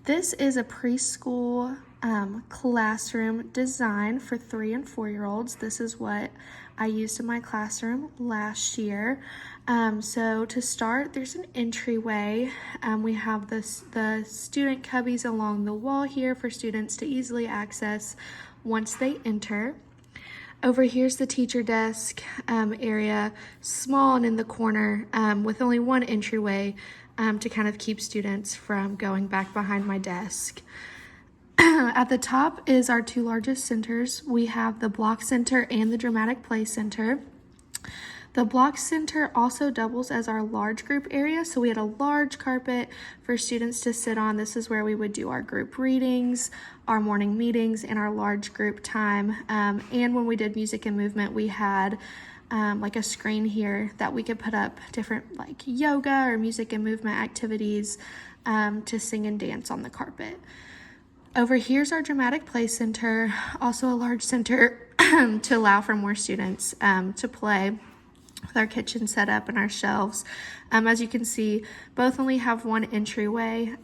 This is a preschool classroom design for 3 and 4-year-olds. This is what I used in my classroom last year. So to start, there's an entryway. We have the student cubbies along the wall here for students to easily access once they enter. Over here's the teacher desk area, small and in the corner, with only one entryway to kind of keep students from going back behind my desk. At the top is our 2 largest centers. We have the Block Center and the Dramatic Play Center. The Block Center also doubles as our large group area, so we had a large carpet for students to sit on. This is where we would do our group readings, our morning meetings, and our large group time. And when we did music and movement, we had like a screen here that we could put up different like yoga or music and movement activities to sing and dance on the carpet. Over here's our Dramatic Play Center, also a large center to allow for more students to play with our kitchen set up and our shelves. As you can see, both only have one entryway.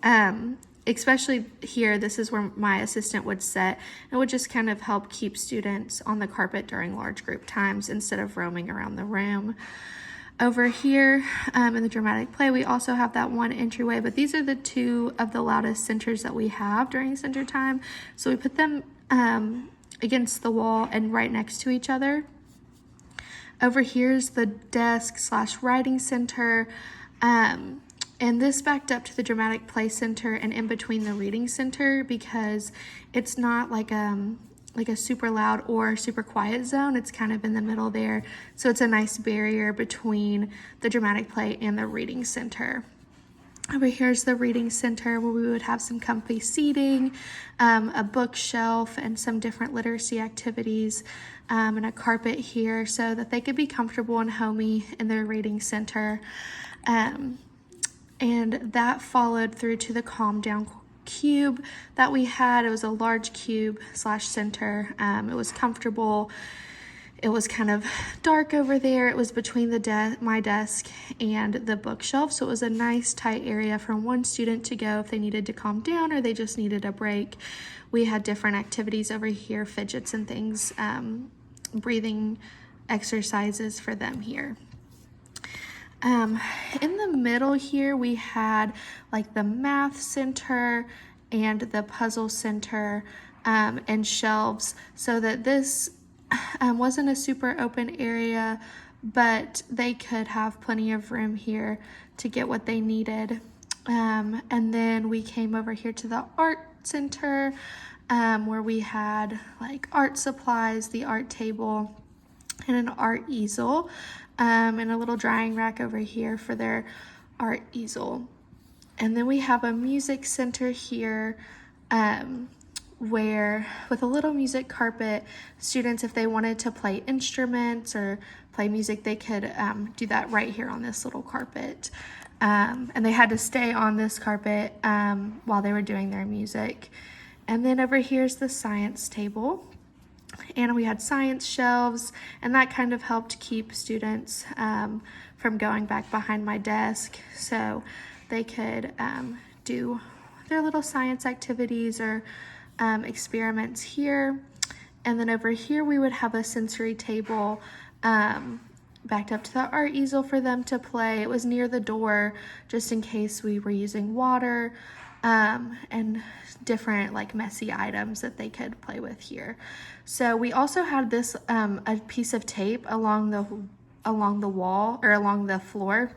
Especially here, this is where my assistant would sit and would just kind of help keep students on the carpet during large group times instead of roaming around the room. Over here in the Dramatic Play, we also have that one entryway, but these are the 2 of the loudest centers that we have during center time. So we put them against the wall and right next to each other. Over here's the desk/writing center, and this backed up to the Dramatic Play Center and in between the reading center because it's not like a super loud or super quiet zone. It's kind of in the middle there, so it's a nice barrier between the Dramatic Play and the reading center. Over here's the reading center where we would have some comfy seating, a bookshelf, and some different literacy activities, and a carpet here so that they could be comfortable and homey in their reading center. And that followed through to the Calm Down cube that we had. It was a large cube/center. It was comfortable. It was kind of dark over there. It was between my desk and the bookshelf, so it was a nice tight area for one student to go if they needed to calm down or they just needed a break. We had different activities over here, fidgets and things, breathing exercises for them here. In the middle here, we had like the math center and the puzzle center and shelves, so that this wasn't a super open area, but they could have plenty of room here to get what they needed. And then we came over here to the art center where we had like art supplies, the art table, and an art easel, and a little drying rack over here for their art easel. And then we have a music center here where with a little music carpet, students, if they wanted to play instruments or play music, they could do that right here on this little carpet. And they had to stay on this carpet while they were doing their music. And then over here's the science table. And we had science shelves, and that kind of helped keep students from going back behind my desk so they could do their little science activities or experiments here. And then over here we would have a sensory table backed up to the art easel for them to play. It was near the door just in case we were using water and different like messy items that they could play with here. So we also had this a piece of tape along the wall or along the floor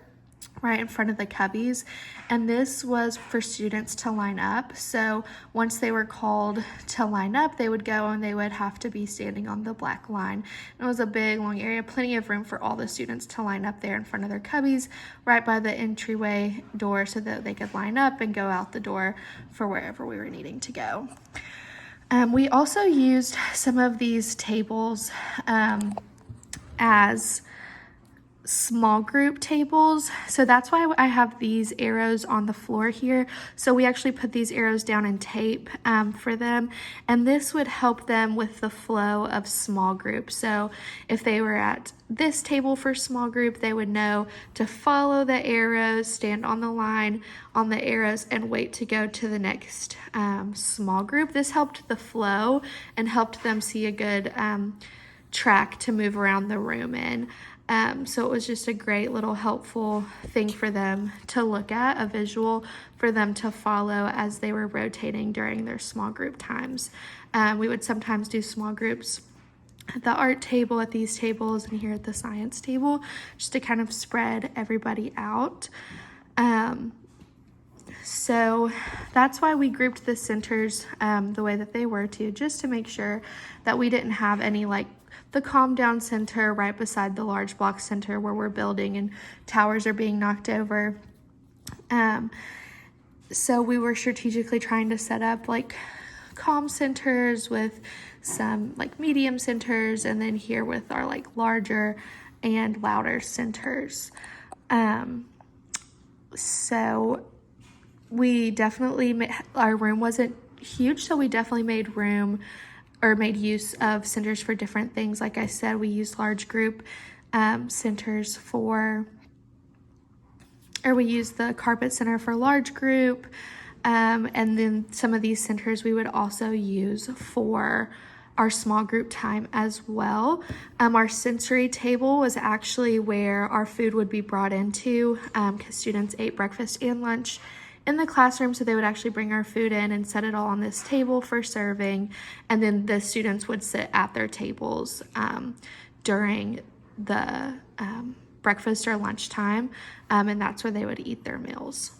right in front of the cubbies, and this was for students to line up. So once they were called to line up, they would go and they would have to be standing on the black line. It was a big long area, plenty of room for all the students to line up there in front of their cubbies right by the entryway door so that they could line up and go out the door for wherever we were needing to go. We also used some of these tables as small group tables. So that's why I have these arrows on the floor here. So we actually put these arrows down in tape for them. And this would help them with the flow of small group. So if they were at this table for small group, they would know to follow the arrows, stand on the line on the arrows, and wait to go to the next small group. This helped the flow and helped them see a good track to move around the room in. So it was just a great little helpful thing for them to look at, a visual for them to follow as they were rotating during their small group times. We would sometimes do small groups at the art table, at these tables, and here at the science table, just to kind of spread everybody out. So that's why we grouped the centers the way that they were too, just to make sure that we didn't have any like the calm down center right beside the large block center where we're building and towers are being knocked over. So we were strategically trying to set up like calm centers with some like medium centers, and then here with our like larger and louder centers. So we definitely, our room wasn't huge, so we definitely made room or made use of centers for different things. Like I said, we used large group centers we used the carpet center for large group. And then some of these centers we would also use for our small group time as well. Our sensory table was actually where our food would be brought into, because students ate breakfast and lunch in the classroom, so they would actually bring our food in and set it all on this table for serving, and then the students would sit at their tables during the breakfast or lunch time, and that's where they would eat their meals.